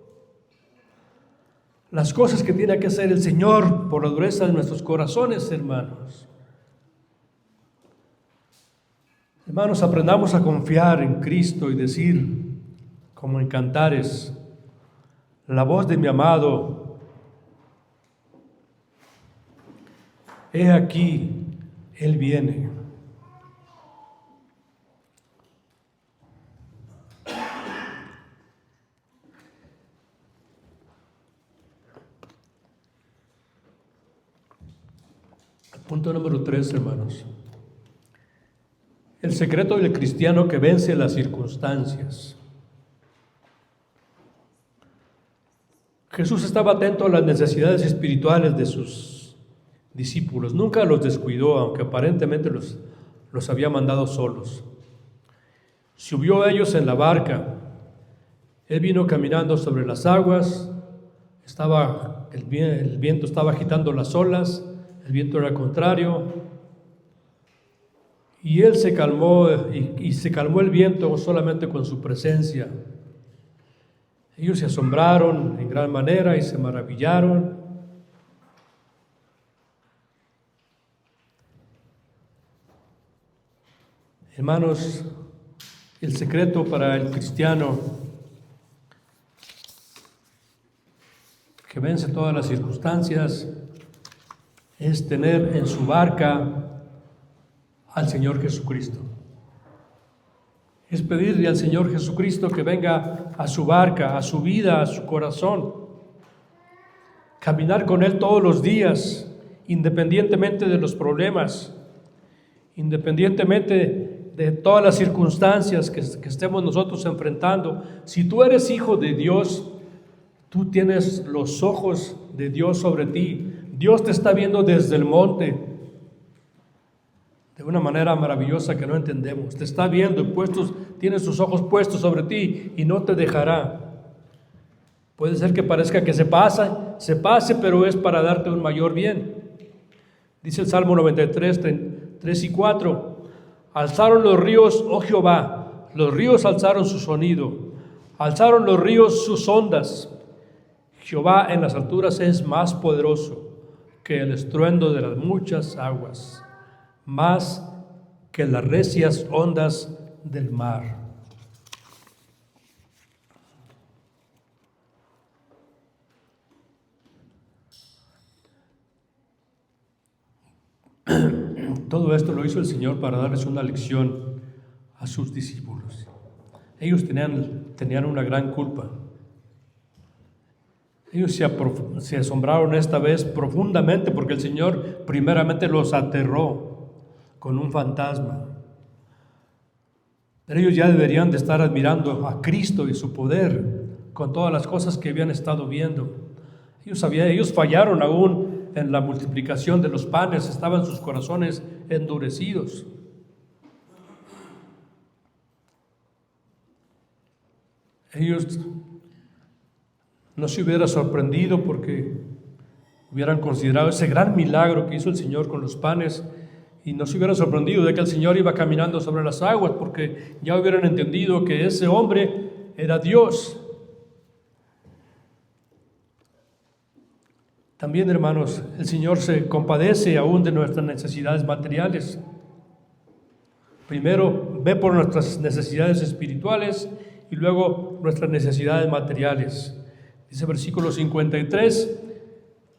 Las cosas que tiene que hacer el Señor por la dureza de nuestros corazones, hermanos. Hermanos, aprendamos a confiar en Cristo y decir, como en Cantares, la voz de mi amado, he aquí, Él viene. Punto número 3, hermanos. El secreto del cristiano que vence las circunstancias. Jesús estaba atento a las necesidades espirituales de sus discípulos. Nunca los descuidó, aunque aparentemente los había mandado solos. Subió a ellos en la barca. Él vino caminando sobre las aguas. El viento estaba agitando las olas. El viento era contrario. Y él se calmó, y se calmó el viento solamente con su presencia. Ellos se asombraron en gran manera y se maravillaron. Hermanos, el secreto para el cristiano que vence todas las circunstancias es tener en su barca al Señor Jesucristo. Es pedirle al Señor Jesucristo que venga a su barca, a su vida, a su corazón. Caminar con Él todos los días, independientemente de los problemas, independientemente de todas las circunstancias que estemos nosotros enfrentando. Si tú eres hijo de Dios, tú tienes los ojos de Dios sobre ti. Dios te está viendo desde el monte, de una manera maravillosa que no entendemos. Te está viendo y tiene sus ojos puestos sobre ti y no te dejará. Puede ser que parezca que se pase, pero es para darte un mayor bien. Dice el Salmo 93, 3 y 4. Alzaron los ríos, oh Jehová, los ríos alzaron su sonido, alzaron los ríos sus ondas. Jehová en las alturas es más poderoso que el estruendo de las muchas aguas, más que las recias ondas del mar. Todo esto lo hizo el Señor para darles una lección a sus discípulos. Ellos tenían una gran culpa. Ellos se asombraron esta vez profundamente porque el Señor primeramente los aterró con un fantasma. Pero ellos ya deberían de estar admirando a Cristo y su poder con todas las cosas que habían estado viendo. Ellos fallaron aún en la multiplicación de los panes, estaban sus corazones endurecidos. Ellos no se hubieran sorprendido porque hubieran considerado ese gran milagro que hizo el Señor con los panes, y no se hubieran sorprendido de que el Señor iba caminando sobre las aguas, porque ya hubieran entendido que ese hombre era Dios. También, hermanos, el Señor se compadece aún de nuestras necesidades materiales. Primero ve por nuestras necesidades espirituales y luego nuestras necesidades materiales. Dice versículo 53,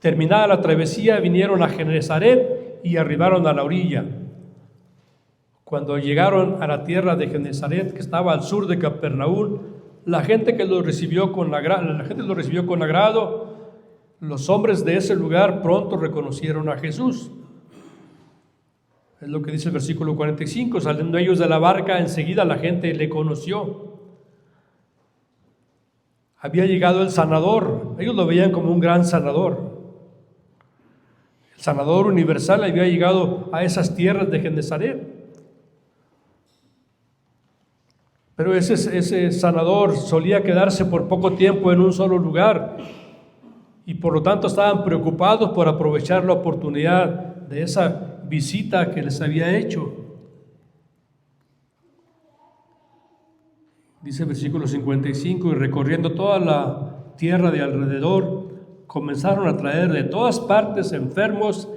terminada la travesía vinieron a Genesaret y arribaron a la orilla. Cuando llegaron a la tierra de Genesaret, que estaba al sur de Capernaum, la gente lo recibió con agrado. Los hombres de ese lugar pronto reconocieron a Jesús. Es lo que dice el versículo 45, saliendo ellos de la barca, enseguida la gente le conoció. Había llegado el sanador, ellos lo veían como un gran sanador. El sanador universal había llegado a esas tierras de Genesaret. Pero ese sanador solía quedarse por poco tiempo en un solo lugar y por lo tanto estaban preocupados por aprovechar la oportunidad de esa visita que les había hecho. Dice el versículo 55, y recorriendo toda la tierra de alrededor, comenzaron a traer de todas partes enfermos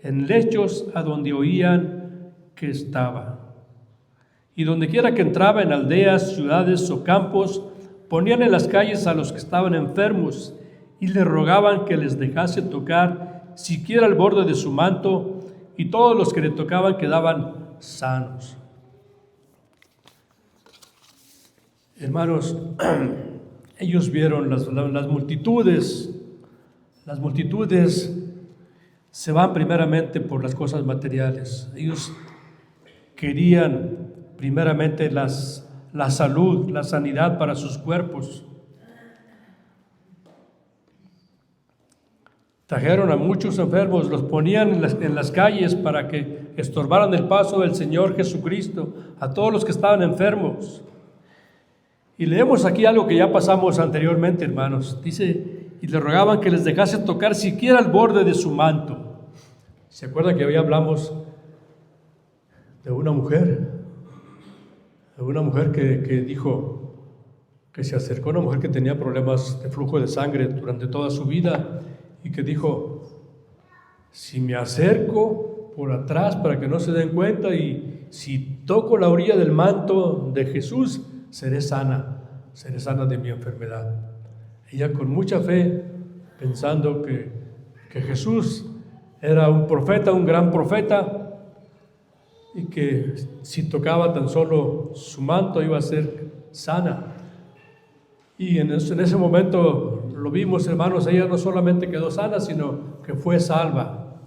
en lechos a donde oían que estaba. Y donde quiera que entraba, en aldeas, ciudades o campos, ponían en las calles a los que estaban enfermos y le rogaban que les dejase tocar siquiera el borde de su manto, y todos los que le tocaban quedaban sanos. Hermanos, ellos vieron las multitudes. Las multitudes se van primeramente por las cosas materiales. Ellos querían primeramente la salud, la sanidad para sus cuerpos. Trajeron a muchos enfermos, los ponían en las calles para que estorbaran el paso del Señor Jesucristo a todos los que estaban enfermos. Y leemos aquí algo que ya pasamos anteriormente, hermanos. Dice, y le rogaban que les dejase tocar siquiera el borde de su manto. ¿Se acuerdan que hoy hablamos de una mujer? De una mujer que dijo, que se acercó a una mujer que tenía problemas de flujo de sangre durante toda su vida, y que dijo, si me acerco por atrás para que no se den cuenta, y si toco la orilla del manto de Jesús, seré sana de mi enfermedad. Ella con mucha fe, pensando que Jesús era un profeta, un gran profeta, y que si tocaba tan solo su manto iba a ser sana. Y en ese momento lo vimos, hermanos, ella no solamente quedó sana, sino que fue salva.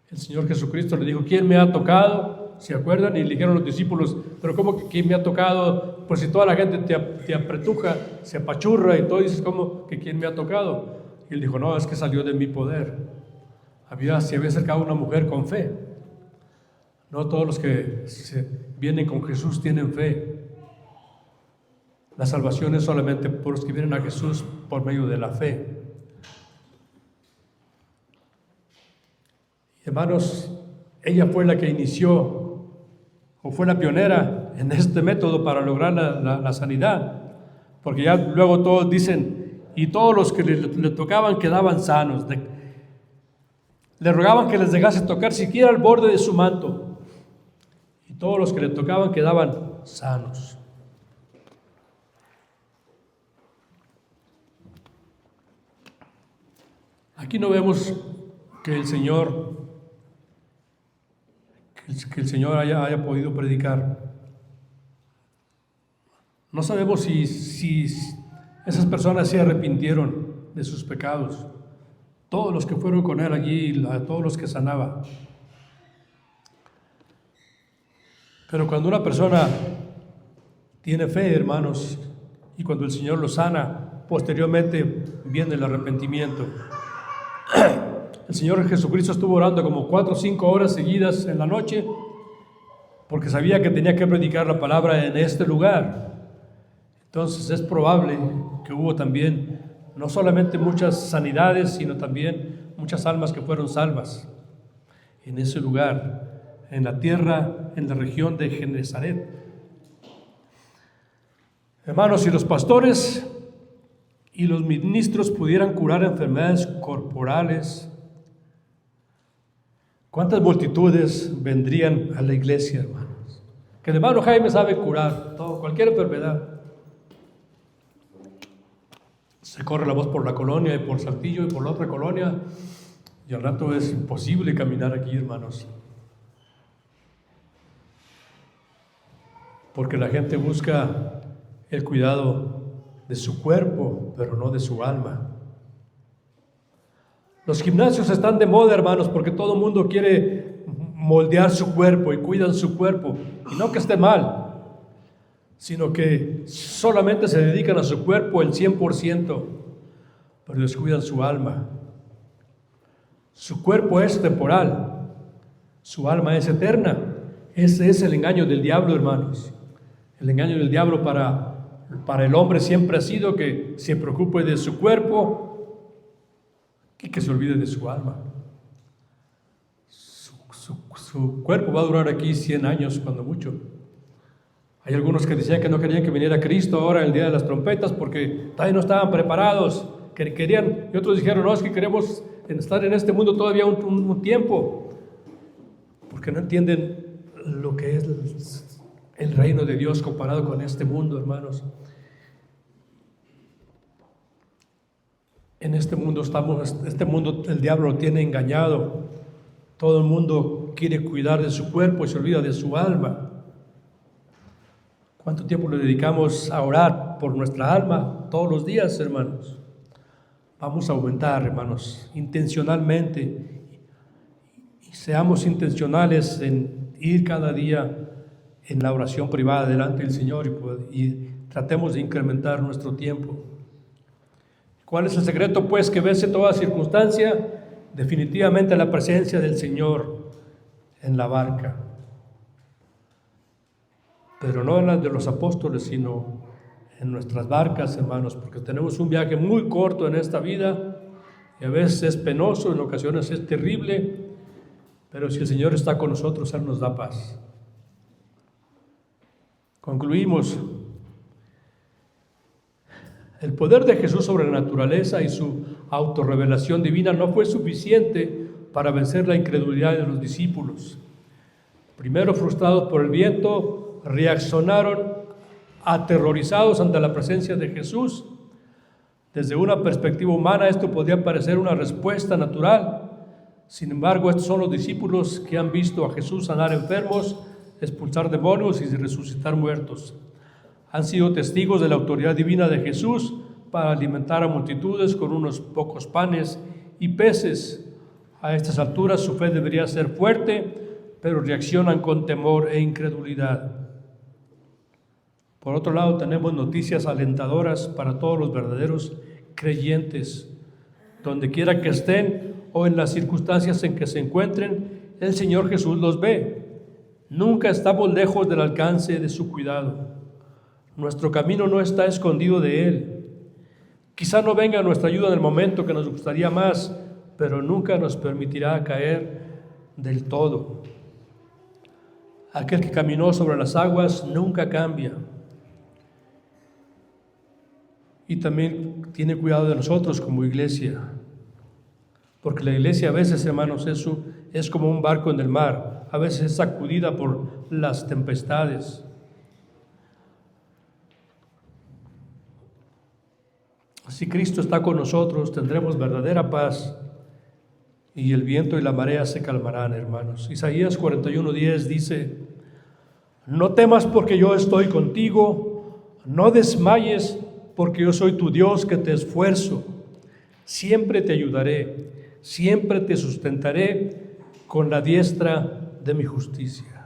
El Señor Jesucristo le dijo, ¿quién me ha tocado? ¿Se acuerdan? Y le dijeron los discípulos, pero ¿cómo que quién me ha tocado? Pues si toda la gente te apretuja, se apachurra y todo, dices, ¿cómo que quién me ha tocado? Y él dijo, no, es que salió de mi poder. Se había acercado una mujer con fe. No todos los que vienen con Jesús tienen fe. La salvación es solamente por los que vienen a Jesús por medio de la fe. Hermanos, ella fue la que inició, o fue la pionera en este método para lograr la sanidad. Porque ya luego todos dicen, y todos los que le tocaban quedaban sanos. Le rogaban que les dejase tocar siquiera el borde de su manto. Y todos los que le tocaban quedaban sanos. Aquí no vemos que el Señor haya podido predicar. No sabemos si esas personas se arrepintieron de sus pecados. Todos los que fueron con él allí, todos los que sanaba. Pero cuando una persona tiene fe, hermanos, y cuando el Señor lo sana, posteriormente viene el arrepentimiento. El Señor Jesucristo estuvo orando como 4 o 5 horas seguidas en la noche, porque sabía que tenía que predicar la palabra en este lugar. Entonces es probable que hubo también no solamente muchas sanidades, sino también muchas almas que fueron salvas en ese lugar, en la tierra, en la región de Genesaret. Hermanos, si los pastores y los ministros pudieran curar enfermedades corporales, ¿cuántas multitudes vendrían a la iglesia, hermanos? Que el hermano Jaime sabe curar cualquier enfermedad. Se corre la voz por la colonia y por Saltillo y por la otra colonia, y al rato es imposible caminar aquí, hermanos. Porque la gente busca el cuidado de su cuerpo, pero no de su alma. Los gimnasios están de moda, hermanos, porque todo el mundo quiere moldear su cuerpo y cuidan su cuerpo. Y no que esté mal, sino que solamente se dedican a su cuerpo el 100%, pero descuidan su alma. Su cuerpo es temporal, su alma es eterna. Ese es el engaño del diablo, hermanos. El engaño del diablo para el hombre siempre ha sido que se preocupe de su cuerpo y que se olvide de su alma. Su cuerpo va a durar aquí 100 años, cuando mucho. Hay algunos que decían que no querían que viniera Cristo ahora el día de las trompetas porque todavía no estaban preparados, que querían, y otros dijeron, no, es que queremos estar en este mundo todavía un tiempo, porque no entienden lo que es el reino de Dios comparado con este mundo, hermanos. En este mundo el diablo lo tiene engañado. Todo el mundo quiere cuidar de su cuerpo y se olvida de su alma. ¿Cuánto tiempo le dedicamos a orar por nuestra alma todos los días, hermanos? Vamos a aumentar, hermanos, intencionalmente. Y seamos intencionales en ir cada día en la oración privada delante del Señor y tratemos de incrementar nuestro tiempo. ¿Cuál es el secreto? Pues que vence toda circunstancia, definitivamente la presencia del Señor en la barca. Pero no en las de los apóstoles, sino en nuestras barcas, hermanos, porque tenemos un viaje muy corto en esta vida y a veces es penoso, en ocasiones es terrible, pero si el Señor está con nosotros, Él nos da paz. Concluimos. El poder de Jesús sobre la naturaleza y su autorrevelación divina no fue suficiente para vencer la incredulidad de los discípulos. Primero, frustrados por el viento, reaccionaron aterrorizados ante la presencia de Jesús. Desde una perspectiva humana, esto podría parecer una respuesta natural. Sin embargo, estos son los discípulos que han visto a Jesús sanar enfermos, expulsar demonios y resucitar muertos. Han sido testigos de la autoridad divina de Jesús para alimentar a multitudes con unos pocos panes y peces. A estas alturas su fe debería ser fuerte, pero reaccionan con temor e incredulidad. Por otro lado, tenemos noticias alentadoras para todos los verdaderos creyentes. Donde quiera que estén o en las circunstancias en que se encuentren, el Señor Jesús los ve. Nunca estamos lejos del alcance de su cuidado. Nuestro camino no está escondido de Él. Quizá no venga nuestra ayuda en el momento que nos gustaría más, pero nunca nos permitirá caer del todo. Aquel que caminó sobre las aguas nunca cambia. Y también tiene cuidado de nosotros como iglesia. Porque la iglesia a veces, hermanos, es como un barco en el mar. A veces es sacudida por las tempestades. Si Cristo está con nosotros, tendremos verdadera paz y el viento y la marea se calmarán, hermanos. Isaías 41:10 dice: no temas porque yo estoy contigo, no desmayes porque yo soy tu Dios que te esfuerzo. Siempre te ayudaré, siempre te sustentaré con la diestra de mi justicia.